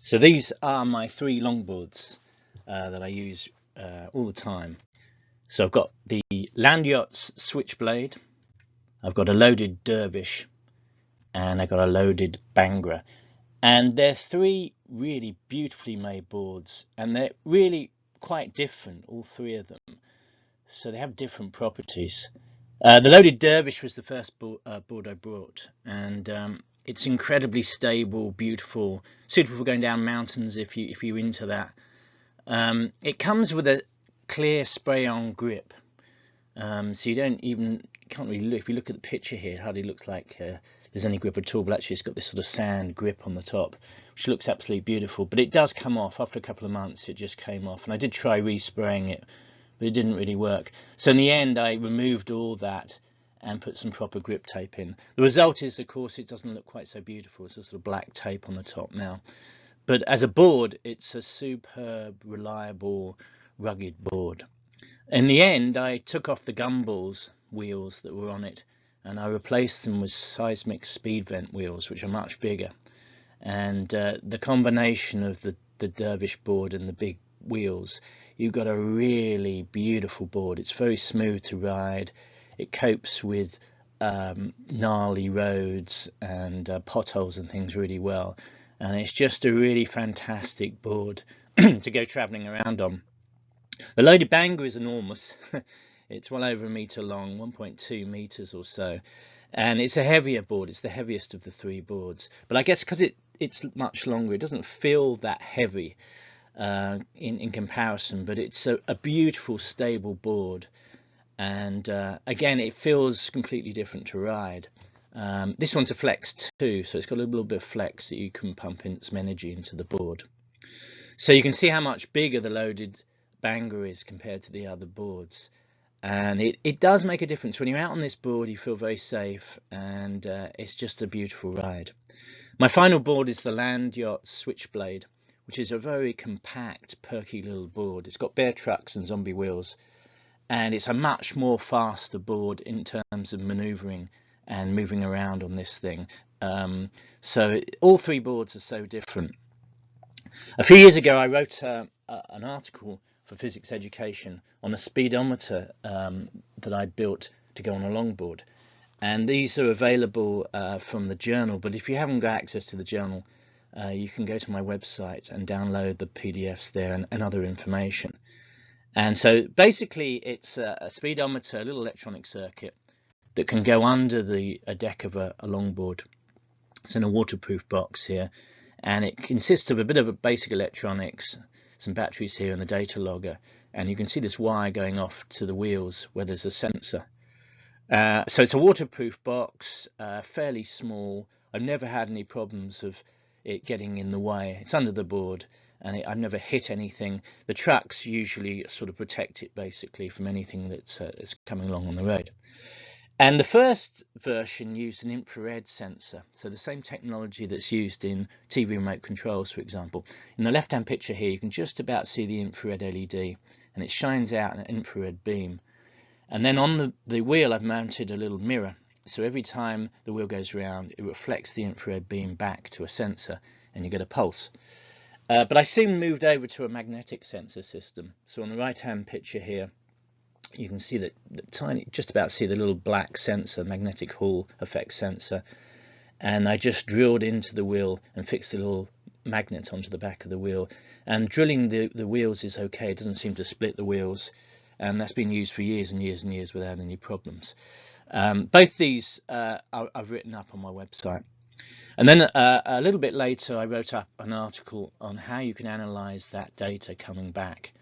So these are my three longboards that I use all the time. So I've got the Land Yachts Switchblade, I've got a loaded Dervish, and I've got a loaded Bangra. And they're three really beautifully made boards, and they're really quite different, all three of them. So they have different properties. The loaded Dervish was the first board I brought, and it's incredibly stable, beautiful, suitable for going down mountains if you're into that. It comes with a clear spray-on grip, so you can't really look. If you look at the picture here, it hardly looks like there's any grip at all, but actually it's got this sort of sand grip on the top, which looks absolutely beautiful. But it does come off after a couple of months. It just came off, and I did try respraying it, but it didn't really work. So in the end, I removed all that and put some proper grip tape in. The result is, of course, it doesn't look quite so beautiful. It's a sort of black tape on the top now. But as a board, it's a superb, reliable, rugged board. In the end, I took off the gumballs wheels that were on it, and I replaced them with seismic speed vent wheels, which are much bigger. And the combination of the Dervish board and the big wheels, you've got a really beautiful board. It's very smooth to ride. It copes with gnarly roads and potholes and things really well. And it's just a really fantastic board to go traveling around on. The loaded Bangra is enormous. It's well over a meter long, 1.2 meters or so. And it's a heavier board. It's the heaviest of the three boards. But I guess because it's much longer, it doesn't feel that heavy in comparison. But it's a beautiful, stable board. And again, it feels completely different to ride. This one's a flex too, so it's got a little bit of flex that you can pump in some energy into the board. So you can see how much bigger the loaded Bangra is compared to the other boards. And it does make a difference. When you're out on this board, you feel very safe, and it's just a beautiful ride. My final board is the Land Yachts Switchblade, which is a very compact, perky little board. It's got bear trucks and zombie wheels, and it's a much more faster board in terms of maneuvering and moving around on this thing. So all three boards are so different. A few years ago, I wrote an article for physics education on a speedometer that I built to go on a longboard, and these are available from the journal. But if you haven't got access to the journal, you can go to my website and download the PDFs there and other information. And so basically it's a speedometer, a little electronic circuit that can go under a deck of a longboard. It's in a waterproof box here, and it consists of a bit of a basic electronics, some batteries here, and the data logger. And you can see this wire going off to the wheels where there's a sensor. So it's a waterproof box, fairly small. I've never had any problems of it getting in the way. It's under the board, and I've never hit anything. The trucks usually sort of protect it basically from anything that's coming along on the road. And the first version used an infrared sensor, so the same technology that's used in TV remote controls, for example. In the left-hand picture here, you can just about see the infrared LED, and it shines out an infrared beam. And then on the wheel, I've mounted a little mirror, so every time the wheel goes around, it reflects the infrared beam back to a sensor, and you get a pulse. But I soon moved over to a magnetic sensor system. So on the right-hand picture here, you can see that just about see the little black sensor, magnetic Hall effect sensor, and I just drilled into the wheel and fixed the little magnet onto the back of the wheel. And drilling the wheels is okay. It doesn't seem to split the wheels, and that's been used for years and years and years without any problems. Both these I've written up on my website. And then a little bit later, I wrote up an article on how you can analyze that data coming back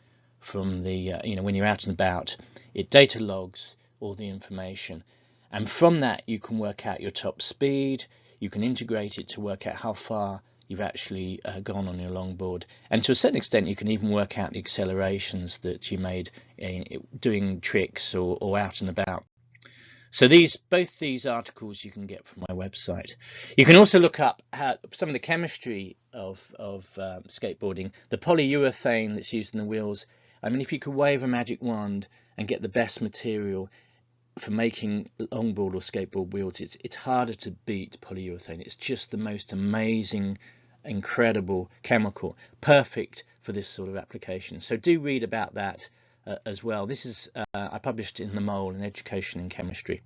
from the, when you're out and about. It data logs all the information. And from that, you can work out your top speed. You can integrate it to work out how far you've actually gone on your longboard. And to a certain extent, you can even work out the accelerations that you made doing tricks or out and about. So both these articles you can get from my website. You can also look up some of the chemistry of skateboarding. The polyurethane that's used in the wheels. I mean, if you could wave a magic wand and get the best material for making longboard or skateboard wheels, it's harder to beat polyurethane. It's just the most amazing incredible chemical, perfect for this sort of application. So do read about that as well. This is I published in the Mole in Education and Chemistry.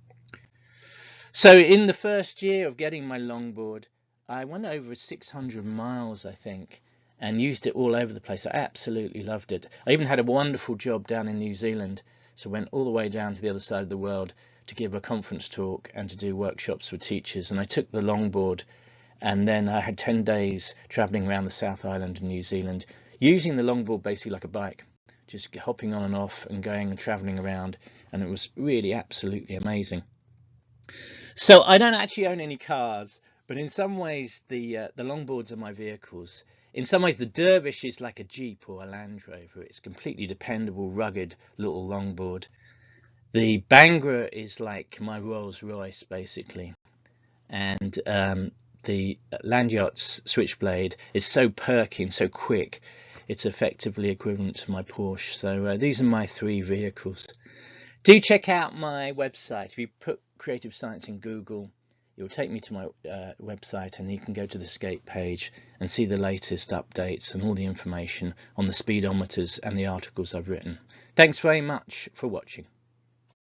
So in the first year of getting my longboard, I went over 600 miles, I think, and used it all over the place. I absolutely loved it. I even had a wonderful job down in New Zealand, so went all the way down to the other side of the world to give a conference talk and to do workshops with teachers. And I took the longboard, and then I had 10 days traveling around the South Island of New Zealand, using the longboard basically like a bike, just hopping on and off and going and traveling around, and it was really absolutely amazing. So I don't actually own any cars, but in some ways the longboards are my vehicles. In some ways the Dervish is like a Jeep or a Land Rover. It's completely dependable, rugged little longboard. The Bangra is like my Rolls Royce basically, and the Land Yacht's Switchblade is so perky and so quick. It's effectively equivalent to my Porsche. So these are my three vehicles. Do check out my website. If you put creative science in Google, it will take me to my website, and you can go to the skate page and see the latest updates and all the information on the speedometers and the articles I've written. Thanks very much for watching.